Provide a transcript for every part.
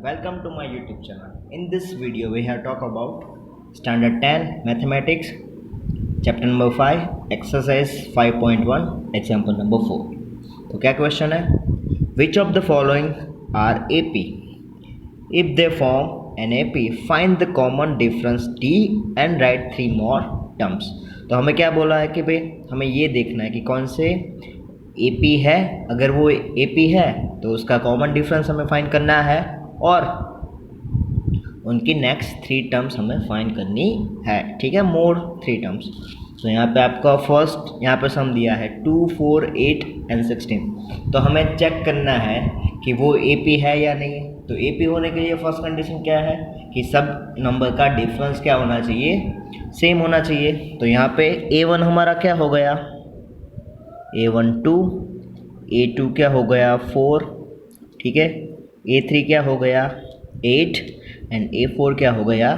welcome to my YouTube channel. In this video, we have talked about Standard 10 Mathematics, Chapter number 5, Exercise 5.1, Example number 4. तो क्या question है? Which of the following are AP? If they form an AP, find the common difference D and write 3 more terms. तो हमें क्या बोला है कि भाई हमें ये देखना है कि कौन से AP है. अगर वो AP है तो उसका कॉमन डिफरेंस हमें फाइंड करना है और उनकी नेक्स्ट 3 टर्म्स हमें फाइंड करनी है. ठीक है, मोर 3 टर्म्स. तो यहाँ पे आपका फर्स्ट यहाँ पे सम दिया है 2, 4, 8 एंड 16. तो हमें चेक करना है कि वो AP है या नहीं. तो AP होने के लिए फर्स्ट कंडीशन क्या है कि सब नंबर का डिफरेंस क्या होना चाहिए, सेम होना चाहिए. तो यहाँ पे A1 हमारा क्या हो गया, A1 2, A2 क्या हो गया 4, ठीक है, A3 क्या हो गया 8 एंड A4 क्या हो गया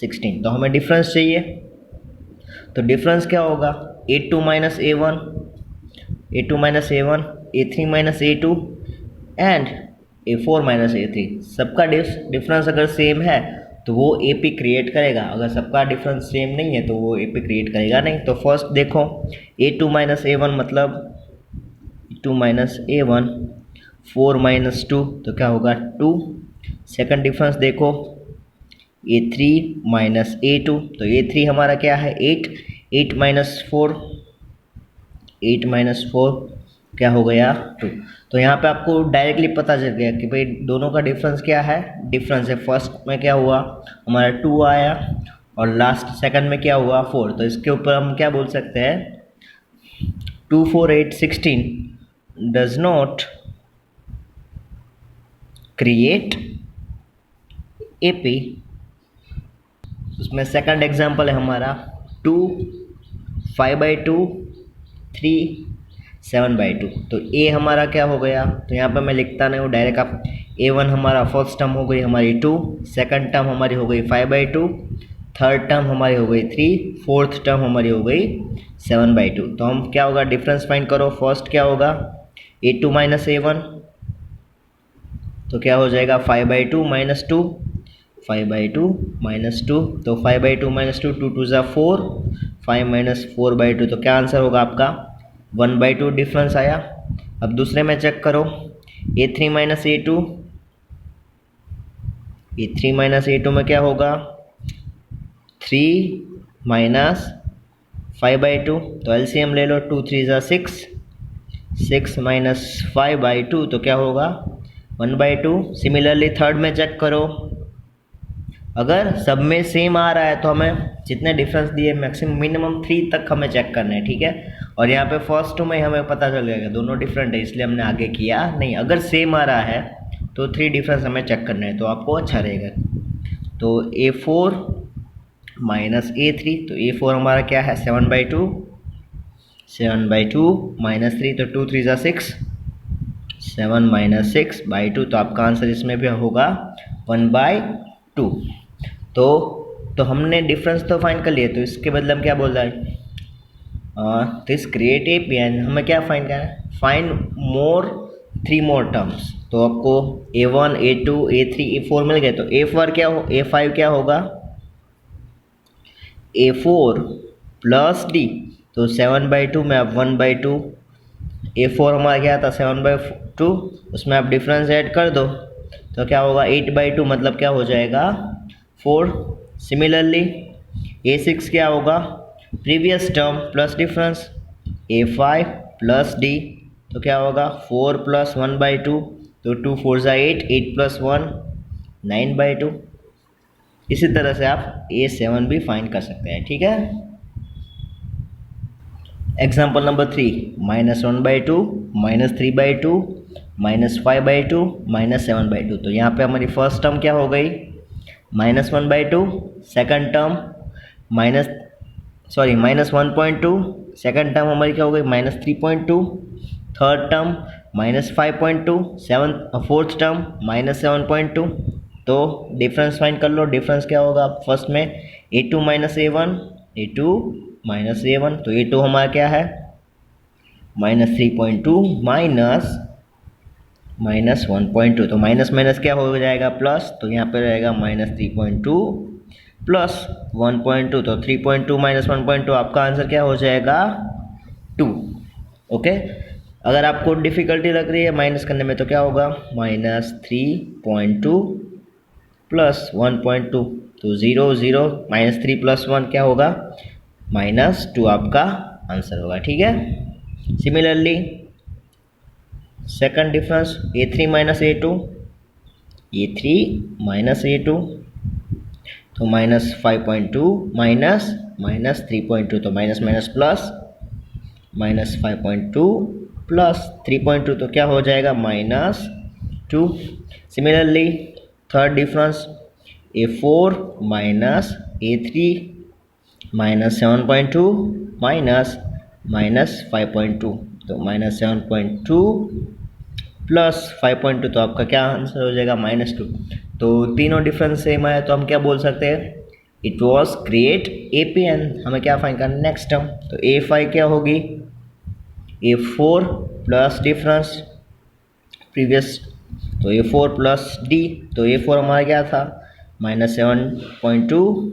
16. तो हमें डिफरेंस चाहिए. तो डिफरेंस क्या होगा, A2 minus A1, A2 minus A1, A3 minus A2 and A4 minus A3. सबका डिफरेंस अगर सेम है तो वो AP क्रिएट करेगा. अगर सबका डिफरेंस सेम नहीं है तो वो AP क्रिएट करेगा नहीं. तो फर्स्ट देखो A2 माइनस A1 मतलब 2 माइनस A1, 4 माइनस 2 तो क्या होगा 2. सेकंड डिफरेंस देखो A3 माइनस A2 तो A3 हमारा क्या है 8, 8 माइनस 4, 8 माइनस 4 क्या हो गया 2. तो यहाँ पे आपको डायरेक्टली पता चल गया कि भाई दोनों का डिफरेंस क्या है. डिफरेंस है फर्स्ट में क्या हुआ हमारा 2 आया और लास्ट सेकंड में क्या हुआ 4. तो इसके ऊपर हम क्या बोल सकते हैं 2, 4, 8, 16 does not create AP. उसमें सेकंड एग्जांपल है हमारा 2, 5/2, 3, 7/2. तो A हमारा क्या हो गया, तो यहाँ पे मैं लिखता नहीं हूँ डायरेक्ट. आप A1 हमारा फर्स्ट टर्म हो गई हमारी 2, सेकंड टर्म हमारी हो गई 5/2, थर्ड टर्म हमारी हो गई 3, फोर्थ टर्म हमारी हो गई 7/2. तो हम क्या होगा डिफरेंस फाइंड करो. फर्स्ट क्या होगा A2 माइनस A1 तो क्या हो जाएगा 5/2 माइनस 2, 5/2 माइनस 2 तो 5/2 माइनस 2, 2 2 4, 5 माइनस 4/2 तो क्या आंसर होगा आपका 1/2 डिफरेंस आया. अब दूसरे में चेक करो A3 minus A2, A3 minus A2 में क्या होगा 3 माइनस 5/2 तो एलसीएम ले लो 2 3 6, 6 माइनस 5/2 तो क्या होगा 1/2. सिमिलरली थर्ड में चेक करो, अगर सब में सेम आ रहा है तो हमें जितने डिफरेंस दिए मैक्सिमम मिनिमम 3 तक हमें चेक करना है. ठीक है, और यहाँ पे फर्स्ट में हमें पता चल गया दोनों डिफरेंट है इसलिए हमने आगे किया नहीं. अगर सेम आ रहा है तो 3 डिफरेंस हमें चेक करना है तो आपको अच्छा रहेगा. तो A4 माइनस A3 तो A4 हमारा क्या है 7/2, 7/2 माइनस 3 तो 2 3 6, 7 माइनस 6/2 तो आपका आंसर इसमें भी होगा 1/2. तो हमने डिफरेंस तो फाइंड कर लिया. तो इसके बदले हम क्या बोल रहा है दिस क्रिएट AP एंड हमें क्या फाइंड करना है, फाइंड मोर 3 मोर टर्म्स. तो आपको A1, A2, A3, A4 मिल गए. तो A5 क्या होगा A4 प्लस D तो 7/2 में आप 1/2. A4 हमारा क्या था 7/2 उसमें आप डिफरेंस ऐड कर दो तो क्या होगा 8/2 मतलब क्या हो जाएगा 4. सिमिलरली A6 क्या होगा previous term plus difference A5 plus D तो क्या होगा 4 प्लस 1/2 तो 2 4 8, 8 प्लस 1 9/2. इसी तरह से आप A7 भी फाइंड कर सकते हैं. ठीक है, एग्जाम्पल नंबर 3 -1/2, -3/2, -5/2, -7/2. तो यहाँ पे हमारी फर्स्ट टर्म क्या हो गई -1/2, सेकंड टर्म -1.2, सेकंड टर्म हमारी क्या हो गई -3.2, थर्ड टर्म -5.2, फोर्थ टर्म -7.2. तो डिफरेंस फाइंड कर लो. डिफरेंस क्या होगा फर्स्ट में A2 minus A1, A2 minus A1 तो A2 हमारा क्या है -3.2 माइनस माइनस 1.2, तो माइनस माइनस क्या हो जाएगा प्लस, तो यहाँ पे रहेगा माइनस 3.2 प्लस 1.2, तो 3.2 माइनस 1.2 आपका आंसर क्या हो जाएगा 2। ओके, अगर आपको डिफ़िकल्टी लग रही है माइनस करने में तो क्या होगा माइनस 3.2 प्लस 1.2, तो 0 0 माइनस 3 प्लस 1 क्या होगा -2 आपका आंसर होगा। ठीक है, similarly second difference a3 minus a2, a3 minus a2, तो माइनस 5.2 माइनस माइनस 3.2, तो minus minus plus minus 5.2 plus 3.2, तो क्या हो जाएगा -2। Similarly third difference a4 minus a3 minus 7.2 minus minus 5.2, तो माइनस 7.2 प्लस 5.2, तो आपका क्या आंसर हो जाएगा -2। तो तीनों डिफरेंस सेम है, तो हम क्या बोल सकते हैं इट वॉज ग्रेट APN। हमें क्या फाइंड करना नेक्स्ट टर्म, तो A5 क्या होगी A4 प्लस डिफरेंस प्रीवियस, तो A4 प्लस D, तो A4 हमारा क्या था -7.2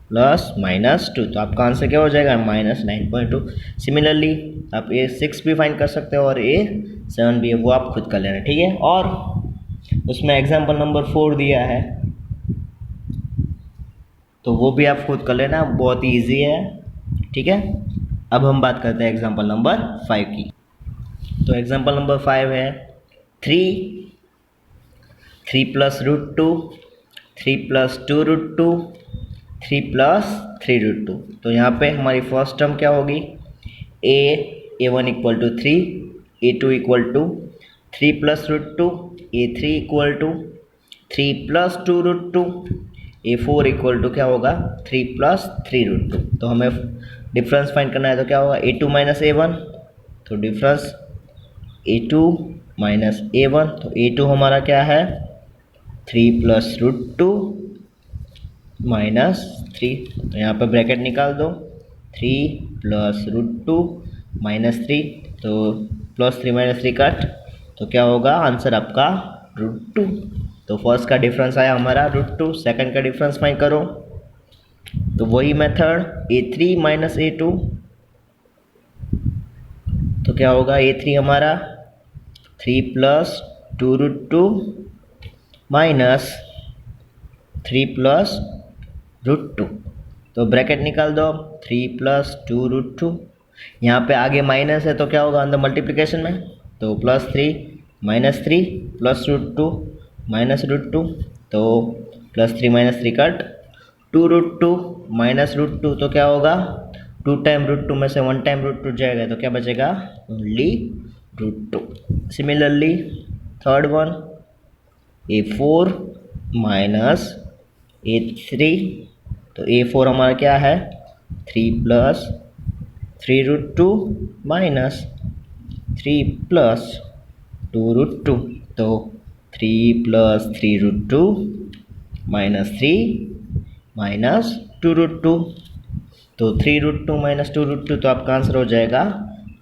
प्लस -2, तो आपका आंसर क्या हो जाएगा -9.2। सिमिलरली आप A6 भी फाइंड कर सकते हो और A7 भी है, वो आप खुद कर लेना। ठीक है, और उसमें एग्जाम्पल नंबर 4 दिया है तो वो भी आप खुद कर लेना, बहुत ईजी है। ठीक है, अब हम बात करते हैं एग्जाम्पल नंबर 5 की। तो एग्जाम्पल नंबर 5 है 3 प्लस √2, 3 प्लस 2√2, 3 प्लस 3√2। तो यहाँ पे हमारी फर्स्ट टर्म क्या होगी A1 equal to 3, A2 equal to 3 plus √2, A3 equal to 3 plus 2√2, A4 equal to क्या होगा 3 प्लस 3√2। तो हमें डिफरेंस फाइंड करना है, तो क्या होगा A2 माइनस A1, तो डिफरेंस A2 माइनस A1, तो A2 हमारा क्या है 3 प्लस √2 माइनस 3, तो यहाँ पर ब्रैकेट निकाल दो 3 प्लस √2 माइनस 3, तो प्लस 3 माइनस 3 कट, तो क्या होगा आंसर आपका √2। तो फर्स्ट का डिफरेंस आया हमारा √2, सेकंड का डिफरेंस फाइंड करो, तो वही मेथड A3 माइनस A2, तो क्या होगा A3 हमारा 3 प्लस 2√2 माइनस 3 प्लस √2, तो ब्रैकेट निकाल दो 3 प्लस 2√2, यहाँ पे आगे माइनस है तो क्या होगा अंदर मल्टीप्लिकेशन में, तो प्लस 3 माइनस 3 प्लस √2 माइनस √2, तो प्लस 3 माइनस 3 कट, 2√2 माइनस √2, तो क्या होगा 2 टाइम √2 में से 1 टाइम √2 जाएगा, तो क्या बचेगा only √2। Similarly third one A4 minus A3, तो A4 हमारा क्या है 3 प्लस 3√2 माइनस 3 प्लस 2√2, तो 3 प्लस 3√2 माइनस 3 माइनस 2√2, तो 3√2 माइनस 2√2, तो आपका आंसर हो जाएगा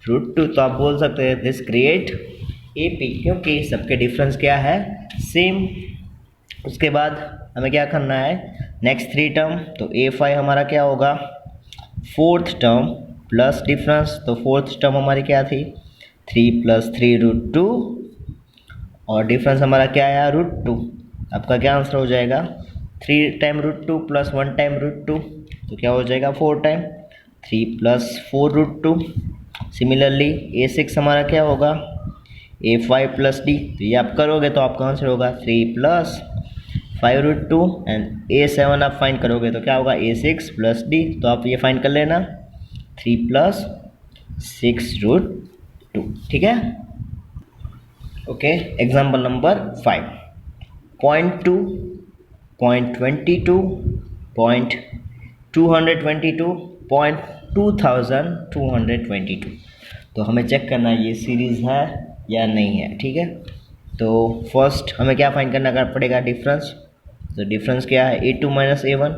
√2। तो आप बोल सकते हैं दिस क्रिएट AP, क्योंकि सबके डिफरेंस क्या है सेम। उसके बाद हमें क्या करना है नेक्स्ट 3 टर्म, तो A5 हमारा क्या होगा फोर्थ टर्म प्लस डिफरेंस, तो फोर्थ टर्म हमारी क्या थी 3 प्लस 3√2 और डिफरेंस हमारा क्या आया √2। आपका क्या आंसर हो जाएगा 3 टाइम √2 प्लस 1 टाइम √2, तो क्या हो जाएगा 4 टाइम 3 प्लस 4√2। सिमिलरली A6 हमारा क्या होगा A5 प्लस D, तो ये आप करोगे तो आपका आंसर होगा 3 प्लस 5√2 एंड A7 आप फाइंड करोगे तो क्या होगा A6 प्लस D, तो आप ये फाइंड कर लेना 3 प्लस 6√2। ठीक है, ओके। एग्जाम्पल नंबर 5 0.2 0.22 0.222 0.2222, तो हमें चेक करना है ये सीरीज़ है या नहीं है। ठीक है, तो फर्स्ट हमें क्या फाइंड करना पड़ेगा डिफरेंस, तो डिफरेंस क्या है A2 माइनस A1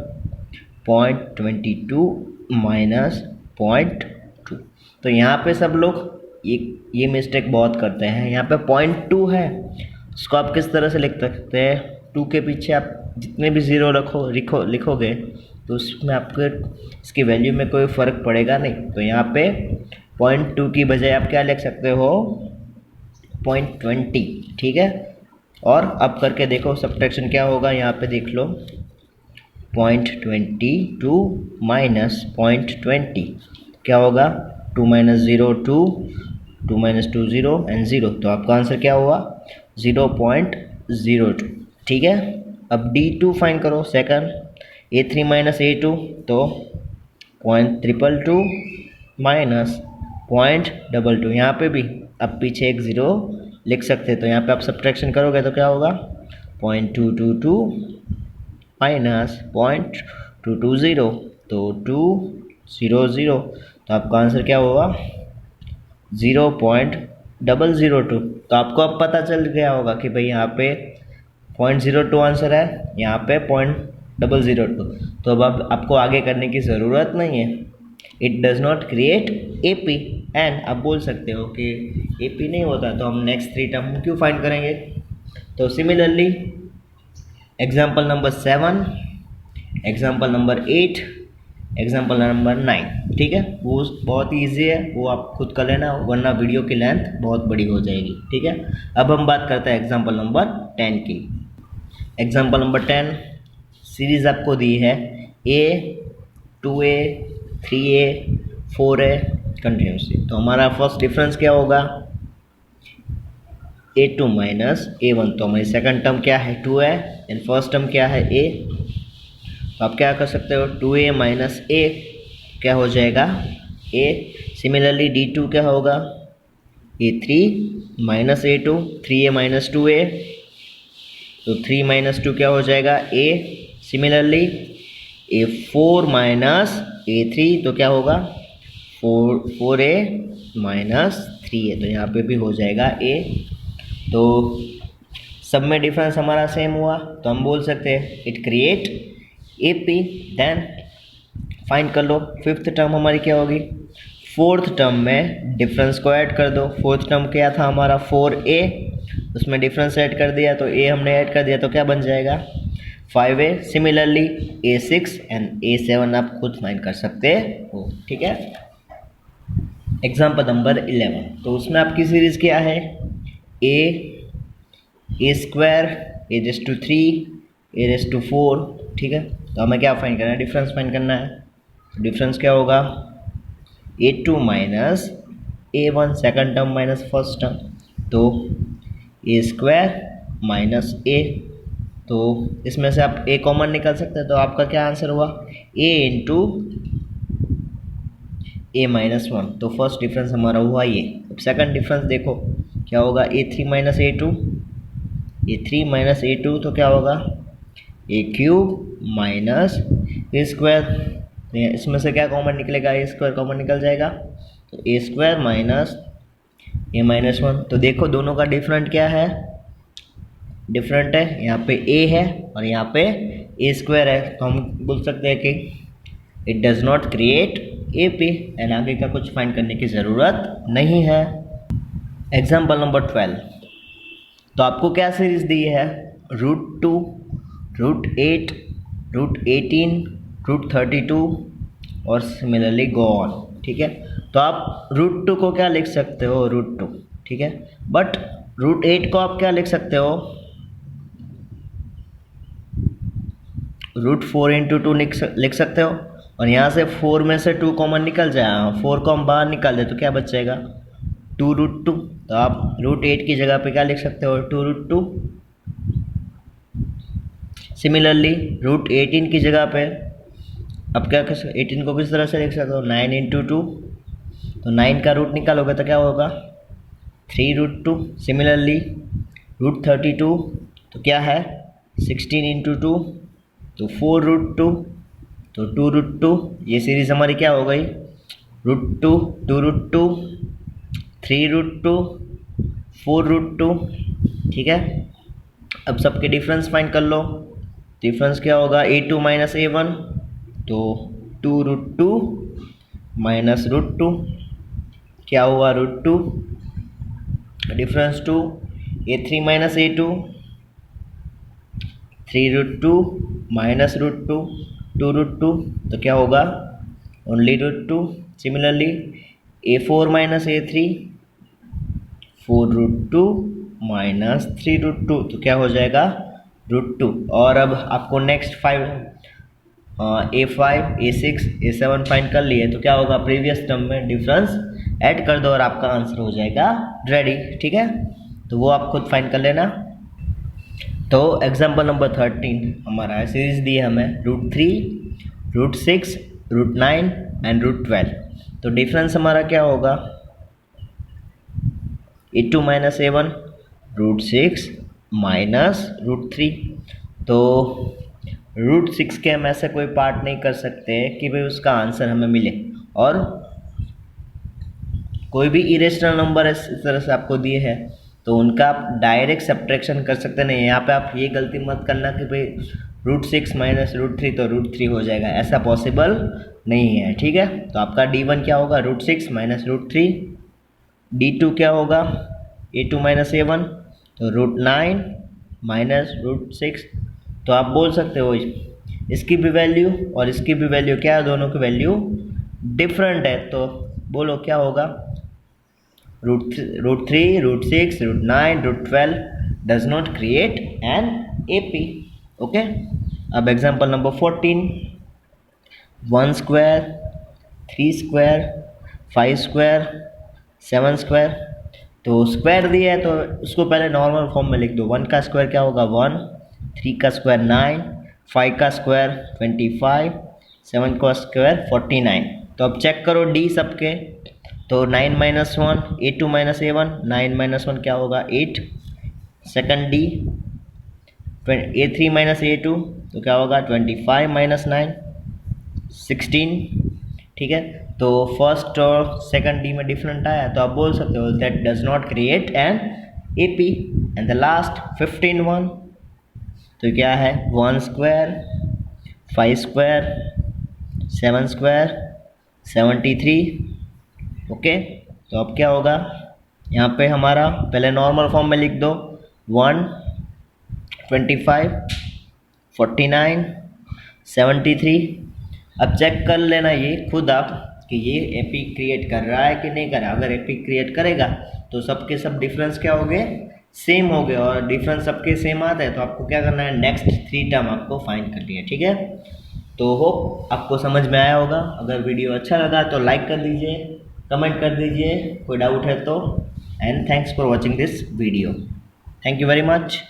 0.22 माइनस 0.2, तो यहाँ पे सब लोग ये मिस्टेक बहुत करते हैं। यहाँ पे 0.2 है, इसको आप किस तरह से लिख सकते हैं, 2 के पीछे आप जितने भी ज़ीरो लिखोगे तो उसमें आपको इसकी वैल्यू में कोई फ़र्क पड़ेगा नहीं। तो यहाँ पे 0.2 की बजाय आप क्या लिख सकते हो, 0.20, ठीक है। और अब करके देखो सब्ट्रैक्शन क्या होगा, यहाँ पे देख लो 0.22 माइनस 0.20 क्या होगा, 2 माइनस 0 2, 2 माइनस 2 0 एंड 0, तो आपका आंसर क्या हुआ 0.02, ठीक है। अब D2 फाइंड करो सेकंड, A3 माइनस A2 तो 0.222 माइनस 0.22, यहाँ पे भी अब पीछे एक ज़ीरो लिख सकते हैं, तो यहाँ पे आप सब्ट्रैक्शन करोगे तो क्या होगा 0.222 माइनस 0.220, तो 200, तो आपका आंसर क्या होगा 0.002। तो आपको अब पता चल गया होगा कि भाई यहाँ पे 0.02 आंसर है, यहाँ पे 0.002। तो अब आपको आगे करने की ज़रूरत नहीं है। It does not create AP and आप बोल सकते हो कि AP नहीं होता तो हम नेक्स्ट 3 टर्म क्यों फाइंड करेंगे। तो similarly example number 7, example number 8, example number 9, ठीक है। वो बहुत ईजी है, वो आप खुद कर लेना वरना वीडियो की लेंथ बहुत बड़ी हो जाएगी, ठीक है। अब हम बात करते हैं एग्जाम्पल नंबर 10 की। एग्जाम्पल नंबर 10 सीरीज़ आपको दी है A 2A 3A 4A continuously. तो हमारा फर्स्ट डिफरेंस क्या होगा A2 माइनस A1, तो हमारी सेकंड टर्म क्या है 2A एंड फर्स्ट टर्म क्या है A। तो आप क्या कर सकते हो 2A माइनस A क्या हो जाएगा A। सिमिलरली D2 क्या होगा A3 minus A2, 3A minus 2A, तो 3 माइनस 2 क्या हो जाएगा A। Similarly A4 minus A3 तो क्या होगा 4A माइनस 3A, तो यहाँ पे भी हो जाएगा A। तो सब में डिफरेंस हमारा सेम हुआ, तो हम बोल सकते हैं it create AP। Then find कर लो फिफ्थ टर्म हमारी क्या होगी, फोर्थ टर्म में डिफरेंस को ऐड कर दो। फोर्थ टर्म क्या था हमारा 4A, उसमें डिफरेंस ऐड कर दिया तो A हमने ऐड कर दिया तो क्या बन जाएगा 5A। Similarly A6 and A7 आप खुद फाइंड कर सकते हो, ठीक है। एग्जाम्पल नंबर 11, तो उसमें आपकी सीरीज़ क्या है A स्क्वायर A⁻3 A⁻4, ठीक है। तो हमें क्या फाइंड करना है, डिफरेंस फाइंड करना है। तो डिफरेंस क्या होगा A2 minus A1 second term minus first term, तो A स्क्वायर माइनस A, तो इसमें से आप A कॉमन निकाल सकते हैं, तो आपका क्या आंसर हुआ A इंटू A माइनस 1। तो फर्स्ट डिफरेंस हमारा हुआ ये। अब सेकंड डिफरेंस देखो क्या होगा A3 minus A2, A3 minus A2 तो क्या होगा A cube minus A square. इसमें से क्या कॉमन निकलेगा A स्क्वायर कॉमन निकल जाएगा, तो A square minus A minus 1। तो देखो दोनों का डिफरेंट क्या है, डिफरेंट है, यहाँ पे A है और यहाँ पे A स्क्वायर है, तो हम बोल सकते हैं कि it does not create AP and आगे का कुछ फाइंड करने की ज़रूरत नहीं है। एग्जाम्पल नंबर 12, तो आपको क्या सीरीज़ दी है √2 √8 √18 √32 और सिमिलरली गो ऑन, ठीक है। तो आप √2 को क्या लिख सकते हो √2, ठीक है, बट √8 को आप क्या लिख सकते हो √4 इंटू 2 लिख सकते हो, और यहाँ से 4 में से 2 कॉमन निकल जाए, 4 को हम बाहर निकाल दे तो क्या बच जाएगा 2√2। तो आप √8 की जगह पे क्या लिख सकते हो 2√2। सिमिलरली √18 की जगह पे अब क्या कर सकते 18 को किस तरह से लिख सकते हो 9 इंटू 2, तो 9 का रूट निकालोगे तो क्या होगा 3√2। सिमिलरली √32 तो क्या है 16 इंटू 2, तो 4√2, तो 2√2। ये सीरीज़ हमारी क्या हो गई √2 2√2 3√2 4√2, ठीक है। अब सबके डिफरेंस फाइंड कर लो। डिफरेंस क्या होगा A2 माइनस A1, तो 2√2 माइनस √2, क्या हुआ √2 difference to a3 minus a2 3√2 minus √2 2√2 तो क्या होगा only √2। Similarly a4 minus a3 4√2 minus 3√2 तो क्या हो जाएगा √2। और अब आपको next 5 a5 a6 a7 find कर लिए तो क्या होगा प्रीवियस टर्म में डिफरेंस ऐड कर दो और आपका आंसर हो जाएगा रेडी। ठीक है, तो वो आप खुद फाइंड कर लेना। तो एग्जाम्पल नंबर 13 हमारा है, सीरीज दी है हमें √3 √6 √9 एंड √12। तो डिफरेंस हमारा क्या होगा a2 माइनस a1 √6 माइनस √3। तो √6 के हम ऐसा कोई पार्ट नहीं कर सकते कि भाई उसका आंसर हमें मिले, और कोई भी इरेशनल नंबर इस तरह से आपको दिए हैं तो उनका आप डायरेक्ट सब्ट्रैक्शन कर सकते नहीं। यहाँ पे आप ये गलती मत करना कि भाई √6 माइनस √3 तो √3 हो जाएगा, ऐसा पॉसिबल नहीं है। ठीक है, तो आपका D1 क्या होगा √6 माइनस √3। D2 क्या होगा a2 माइनस a1 तो √9 माइनस √6। तो आप बोल सकते हो इसकी भी वैल्यू और इसकी भी वैल्यू क्या है, दोनों की वैल्यू डिफरेंट है। तो बोलो क्या होगा √3 √6 √9 √12 does not create an AP। Okay, अब example number 14 1 square 3 square 5 square 7 square. तो स्क्वायर दिया है तो उसको पहले नॉर्मल फॉर्म में लिख दो। 1 का स्क्वायर क्या होगा 1, 3 का स्क्वायर 9, 5 का स्क्वायर 25, 7 का स्क्वायर 49। तो अब चेक करो डी सबके, तो 9 minus 1 a2 minus a1 9 minus 1 क्या होगा 8। Second D a3 minus a2 तो क्या होगा 25 माइनस 9 16। ठीक है, तो फर्स्ट और सेकंड डी में डिफरेंट आया तो आप बोल सकते हो that does not create an AP। And the last 15 तो क्या है 1 स्क्वायर 5 स्क्वायर 7 स्क्वायर 73। ओके, तो अब क्या होगा यहाँ पे हमारा पहले नॉर्मल फॉर्म में लिख दो 1 25 49 73। अब चेक कर लेना ये खुद आप कि ये AP क्रिएट कर रहा है कि नहीं कर रहा। अगर AP क्रिएट करेगा तो सबके सब डिफरेंस क्या हो गए सेम हो गए, और डिफरेंस सबके सेम आता है तो आपको क्या करना है नेक्स्ट 3 टर्म आपको फाइंड करनी है। ठीक है, तो होप आपको समझ में आया होगा। अगर वीडियो अच्छा लगा तो लाइक कर दीजिए, कमेंट कर दीजिए कोई डाउट है तो, and thanks for watching this video. Thank you very much.